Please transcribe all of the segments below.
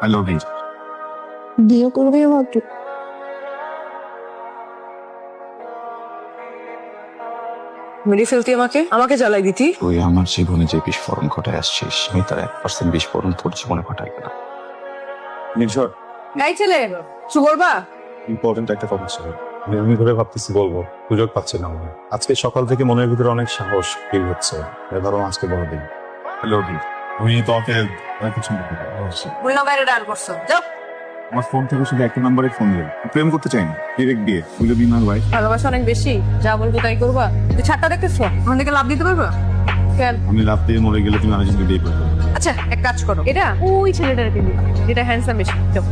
I love you. বিয়ে করবে আমাকে? মেরে ফেলতি আমাকে আমাকে জ্বালাই দিতি। তুই আমার জীবনে যে বিস্ফোরণ ঘটায় আসছিস আমি তার 1% বিস্ফোরণ তোর জীবনে ঘটাইবে না। নির্ঝর, এই ছেলে কিছু বলবা? ইম্পর্টেন্ট একটা কথা ছিল, আমি ধরে ভাবতেছি বলবো, সুযোগ পাচ্ছি না। আজকে সকাল থেকে মনের ভিতরে অনেক সাহস ফিল হচ্ছে, ধরো আজকে বড় দিন। হ্যালো, আমি তোমাকে অনেক পছন্দ করি। বললাম বাইরে ডান করছো, যাও। আমার ফোন থেকে শুধু একটা নাম্বারে ফোন দিল, প্রেম করতে চাই না, ডিরেক্ট বিয়ে। Will be my wife. ভালোবাসা অনেক বেশি, যা বলবো তাই করবা। তুই ছাড়টা দেখতেছো, ওখান থেকে লাভ দিতে পারবা? কেন? আমি লাভ দিয়ে মরে গেলে তুমি আরেকজনকে বিয়ে করবে। আচ্ছা এক কাজ করো, এটা ওই ছেলেটাকে দিবা যেটা হ্যান্ডসাম বেশি। যাও।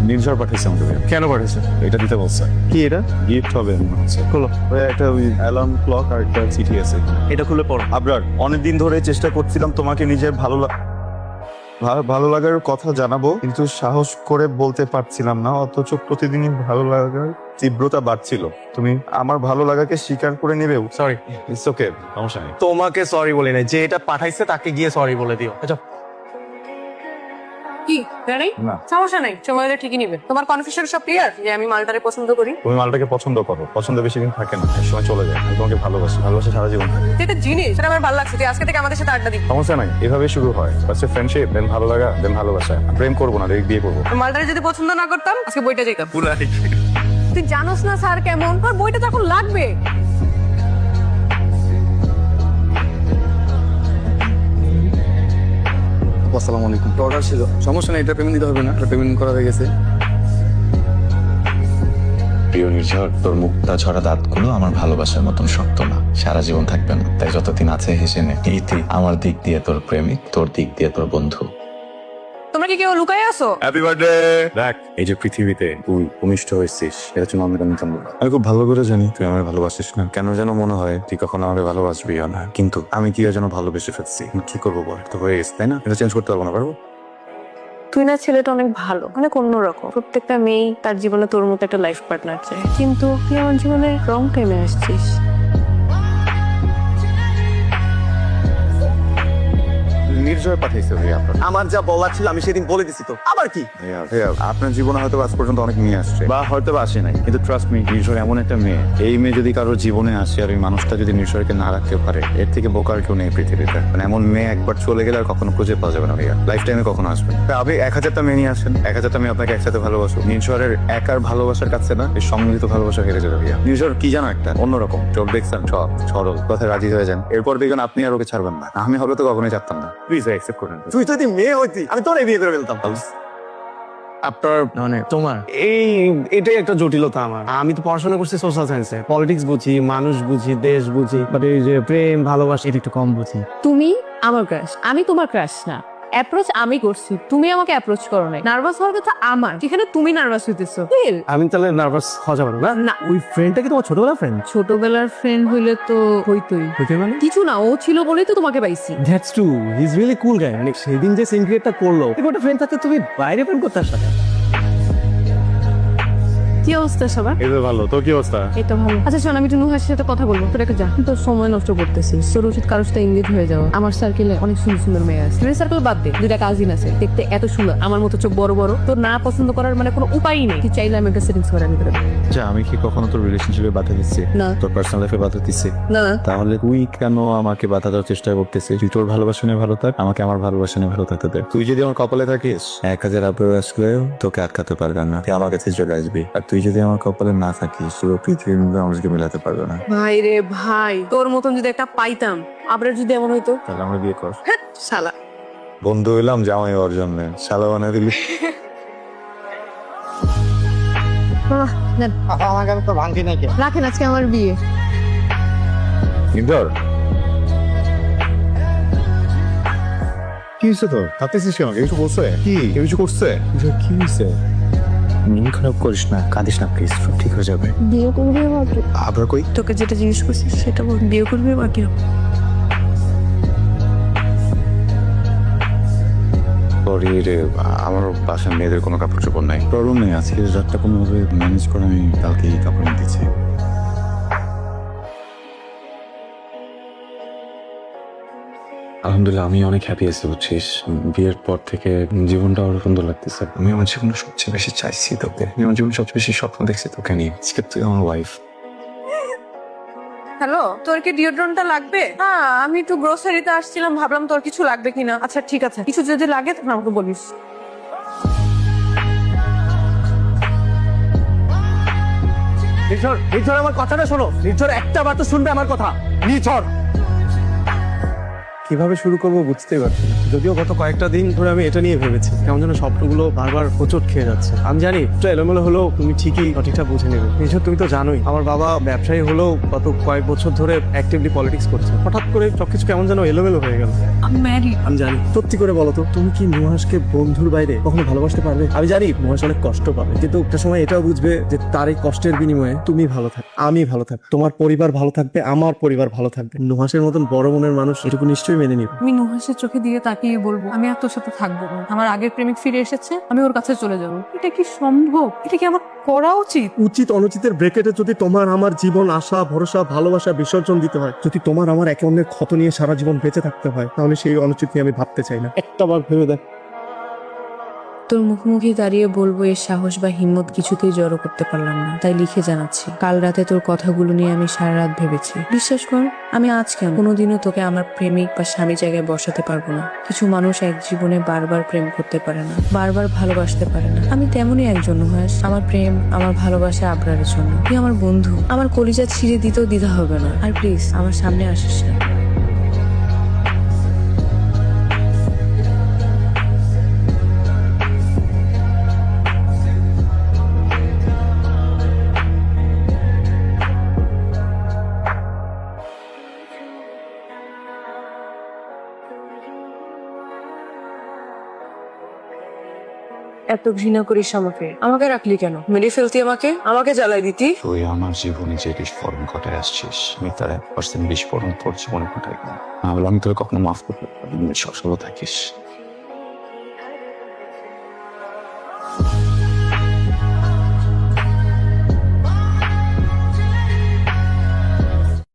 নির্ঝর পাঠিয়েছে আমাকে। কেন পাঠিয়েছে? এটা দিতে বলছে। কি এটা? গিফট হবে মনে হচ্ছে। খোলো। একটা ওই অ্যালার্ম ক্লক আর একটা চিঠি আছে। এটা খুলে পড়ো। আবরার, অনেকদিন ধরে চেষ্টা করছিলাম তোমাকে নিজের ভালো লাগার কথা জানাবো, কিন্তু সাহস করে বলতে পারছিলাম না, অথচ প্রতিদিনই ভালো লাগার তীব্রতা বাড়ছিল। তুমি আমার ভালো লাগাকে স্বীকার করে নেবে? সরি, ইটস ওকে, সমস্যা নেই। তোমাকে সরি বলি নাই, যে এটা পাঠাইছে তাকে গিয়ে সরি বলে দিও। আচ্ছা কি জানি না। সমস্যা নাই, সময় হলে ঠিকই নিবে। তোমার কনফিউশন সব ক্লিয়ার যে আমি মালটারে পছন্দ করি? তুমি মালটাকে পছন্দ করো, পছন্দ বেশি দিন থাকে না, এক সময় চলে যায়। আমি তোমাকে ভালোবাসি, ভালোবাসা সারা জীবন থাকে। যেটা জিনিস সেটা আমার ভালো লাগছে, তুই আজকে থেকে আমাদের সাথে আড্ডা দিবি। সমস্যা নাই, এভাবে শুরু হয়। ফার্স্টে ফ্রেন্ডশিপ, দেন ভালো লাগা, দেন ভালোবাসা। প্রেম করবো না, ডাইরেক্ট বিয়ে করবো। মালটারে যদি পছন্দ না করতাম আজকে বইটা যেতাম। তুই জানোস না স্যার কেমন, তোর বইটা তখন লাগবে। আসসালামু আলাইকুম। অর্ডার ছিল, সমস্যা নেই, এটা পেমেন্ট দিতে হবে না, এটা পেমেন্ট করা হয়ে গেছে। প্রিয় নির্ঝর, তোর মুক্তা ঝরা দাঁতগুলো আমার ভালোবাসার মতন শক্ত না, সারা জীবন থাকবে না, তাই যতদিন আছে হেসে নে। ইতি, আমার দিক দিয়ে তোর প্রেমিক, তোর দিক দিয়ে তোর বন্ধু। তোমরা কি কেউ লুকাই আসো? Happy birthday. দেখ, এই যে পৃথিবীতে তুই ভূমিষ্ঠ হয়েছিস, এটা জন্য আমি জানতাম না। আমি খুব ভালো করে জানি তুই আমায় ভালোবাসিস না। কেন যেন মনে হয় তুই কখনো আমাকে ভালোবাসবি না, কিন্তু আমি কি যেন ভালোবেসে ফেলছি। কি করবো বল, তো হয়ে গেছে, তাই না? এটা চেঞ্জ করতে পারবো না, পারবো? তুই না ছেলেটা অনেক ভালো, অনেক অন্যরকম। প্রত্যেকটা মেয়ে তার জীবনে তোর মতো একটা লাইফ পার্টনার চায়, কিন্তু তুই আমার জীবনে রং টাইমে আসছিস। নির্জয় পাঠাইছে ভাইয়া আপনার। আমার যা বলার ছিল আমি সেদিন বলে দিছি, তো আবার কি? ভাইয়া, আপনার জীবনে হয়তো আজ পর্যন্ত অনেক মেয়ে আসছে, বা হয়তো বা আসে নাই, কিন্তু ট্রাস্ট মি, নির্জয় এমন একটা মেয়ে, এই মেয়ে যদি কারোর জীবনে আসে আর ওই মানুষটা যদি নির্জয়কে না রাখতে পারে, এর থেকে বোকার কেউ নেই পৃথিবীতে। মানে এমন মেয়ে একবার চলে গেলে আর কখনো খুঁজে পাওয়া যাবে না ভাইয়া, লাইফ টাইমে কখনো আসবে না। আপনি 1000টা মেয়ে নিয়ে আসেন, 1000টা মেয়ে আপনাকে একসাথে ভালোবাসো, নির্জয়ের একার ভালোবাসার কাছে না, এই সম্মিলিত ভালোবাসা হেরে যাবে ভাইয়া। নির্জয় কি জানো, একটা অন্যরকম চোখ দেখছেন, সব সরল কথায় রাজি হয়ে যান, এরপর দেখবেন আপনি আর ওকে ছাড়বেন না। আমি হলে তো কখনোই চাপতাম না। প্লিজ অ্যাকসেপ্ট করেন। তুই যদি মেয়ে হইতি আমি তোরে বিয়ে করে ফেলতাম। আপনার মানে তোমার এটাই একটা জটিলতা আমার। আমি তো পড়াশোনা করছি সোশ্যাল সায়েন্সে, পলিটিক্স বুঝি, মানুষ বুঝি, দেশ বুঝি, বাট এই যে প্রেম ভালোবাসা এটা একটু কম বুঝি। তুমি আমার ক্রাশ, আমি তোমার ক্রাশ না। অ্যাপ্রোচ আমি করছি, তুমি আমাকে অ্যাপ্রোচ করো নাই। নার্ভাস হওয়ার কথা আমার, যেখানে তুমি নার্ভাস হইতেছো। আমি তাহলে নার্ভাস হওয়া যাবে না? না। ওই ফ্রেন্ডটা কি তোমার ছোটবেলার ফ্রেন্ড? ছোটবেলার ফ্রেন্ড হইলে তো হইতোই। হইতে মানে কিছু না, ও ছিল বলেই তো তোমাকে পাইছি। That's true, he is really cool guy. মানে সেদিন যে সিন ক্রিয়েটটা করলো, এরকম একটা ফ্রেন্ড থাকতে তুমি বাইরে প্রেম করতে আসলে। কি অবস্থা সবার? এই তো ভালো, তোর কি অবস্থা? এই তো ভালো। আচ্ছা শোন, আমি একটু নুহাসের সাথে কথা বলবো, তোর একটা যা। তো সময় নষ্ট করতেছিস, তোর উচিত কারোর সাথে এঙ্গেজ হয়ে যাওয়া। আমার সার্কেলে অনেক সুন্দর সুন্দর মেয়ে আছে, ফ্রেন্ড সার্কেল বাদ দে, দুইটা কাজিন আছে, দেখতে এত সুন্দর, আমার মতো চোখ বড় বড়। তোর না পছন্দ করার মানে কোনো উপায়ই নেই। তুই চাইলে আমি একটা সেটিংস করে নিতে পারি। আচ্ছা, আমি কি কখনো তোর রিলেশনশিপে বাধা দিচ্ছি? না। তোর পার্সোনাল লাইফে বাধা দিচ্ছি? না। তাহলে তুই কেন আমাকে বাধা দেওয়ার চেষ্টা করতেছিস? তুই তোর ভালোবাসা নিয়ে ভালো থাক, আমাকে আমার ভালোবাসা নিয়ে ভালো থাকতে দে। তুই যদি আমার কপালে থাকিস, 1000 আপেল আসলেও তোকে আটকাতে পারবে না, তুই আমার কাছে চলে আসবি। আর তুই যদি আমার কপালে না থাকিস, পুরো পৃথিবীর মধ্যে আমাকে মিলাতে পারবে না। ভাই রে ভাই, তোর মতন যদি একটা পাইতাম, আবার যদি এমন হইতো। তাহলে আমরা বিয়ে কর। হ্যাঁ, শালা। বন্ধু হইলাম জামাই হওয়ার জন্য, শালা বানিয়ে দিলি। আমার তো ভাঙতি নাই। রাখেন, আজকে আমার বিয়ে। ইন্দর, কি হয়েছে তোর? কাঁদতেছিস কেন? কিছু বলছে? কি কিছু করছে? কি হয়েছে? মন খারাপ করিস না, কাঁদিস না প্লিজ, সব ঠিক হয়ে যাবে। বিয়ে করবে আমাকে? আবার কই? তোকে যেটা জিজ্ঞেস করছিস সেটা বল, বিয়ে করবি বা কি? সরি রে, আমার বাসার মেয়েদের কোনো কাপড় চোপড় নাই। প্রবলেম নেই, আজকে রাতটা কোনোভাবে ম্যানেজ করে আমি কালকে এই কাপড় এনে দিচ্ছি। আলহামদুলিল্লাহ আমি অনেক হ্যাপি আছি বুঝছিস। বিয়ের পর থেকে জীবনটা আরো সুন্দর লাগতেছে। আমি আমার জীবনে সবচেয়ে বেশি চাইছি তোকে, আমি আমার জীবনে সবচেয়ে বেশি স্বপ্ন দেখছি তোকে নিয়ে। আজকে তুই আমার ওয়াইফ। হ্যালো, তোর কি ডিওড্রেন্টটা লাগবে? হ্যাঁ, আমি একটু গ্রোসারিতে আসছিলাম, ভাবলাম তোর কিছু লাগবে কিনা। আচ্ছা ঠিক আছে, কিছু যদি লাগে তখন আমাকে বলিস। নির্ঝর আমার কথাটা শোনো। নির্ঝর একটা বার তো শুনবে আমার কথা। নির্ঝর কিভাবে শুরু করবো বুঝতেই পারছি না। যদিও গত কয়েকটা দিন ধরে আমি এটা নিয়ে ভেবেছি, কেমন যেন স্বপ্নগুলো বারবার হোঁচট খেয়ে যাচ্ছে। আমি জানি একটু এলোমেলো হলেও তুমি ঠিকই সঠিকটা বুঝে নেবে। নির্ঝর তুমি তো জানোই আমার বাবা ব্যবসায়ী হলেও গত কয়েক বছর ধরে অ্যাক্টিভলি পলিটিক্স করছে। হঠাৎ করে সবকিছু কেমন যেন এলোমেলো হয়ে গেল। আমি ম্যারিড। আমি জানি, সত্যি করে বলো তো, তুমি কি নুহাসকে বন্ধুর বাইরে কখনো ভালোবাসতে পারবে? আমি জানি নুহাস অনেক কষ্ট পাবে, কিন্তু একটা সময় এটাও বুঝবে যে তার এই কষ্টের বিনিময়ে তুমি ভালো থাক, আমি ভালো থাক, তোমার পরিবার ভালো থাকবে, আমার পরিবার ভালো থাকবে। নুহাসের মতন বড় মনের মানুষ এটুকু নিশ্চয়ই মেনে নিবে। আমি নুহাসের চোখে দিয়ে তাকিয়ে বলবো আমি আর তোর সাথে থাকবো না। আমার আগের প্রেমিক ফিরে এসেছে, আমি ওর কাছে চলে যাবো। এটা কি সম্ভব? এটা কি আমার করা উচিত? উচিত অনুচিতের ব্রেকেটে যদি তোমার আমার জীবন, আশা, ভরসা, ভালোবাসা বিসর্জন দিতে হয়, যদি তোমার আমার একে অন্যের ক্ষত নিয়ে সারা জীবন বেঁচে থাকতে হয়, তাহলে সেই অনুচিত নিয়ে আমি ভাবতে চাই না। একটা বার ভেবে দেখ। তোর মুখোমুখি দাঁড়িয়ে বলবো এর সাহস বা হিম্মত কিছুতেই জড়ো করতে পারলাম না, তাই লিখে জানাচ্ছি। কাল রাতে তোর কথাগুলো নিয়ে আমি সারা রাত ভেবেছি। বিশ্বাস কর, আমি আজ কেন কোনোদিনও তোকে আমার প্রেমিক বা স্বামী জায়গায় বসাতে পারবো না। কিছু মানুষ এক জীবনে বারবার প্রেম করতে পারে না, বারবার ভালোবাসতে পারে না। আমি তেমনই একজন নুহাস। আমার প্রেম, আমার ভালোবাসা আবরারের জন্য। তুই আমার বন্ধু, আমার কলিজা ছিঁড়ে দিতেও দ্বিধা হবে না। আর প্লিজ আমার সামনে আসিস না। এত ঘৃণা করিস আমাকে? আমাকে রাখলি কেন? মেরে ফেলতি আমাকে, আমাকে জ্বালাই দিতি। তুই আমার জীবনে যে বিস্ফোরণ ঘটায় আসছিস, আমি তার 1% বিস্ফোরণ তোর জীবনে ঘটাই না। আমি বললাম, আমি তোকে কখনো মাফ করতে পারবো না। সবসময় থাকিস।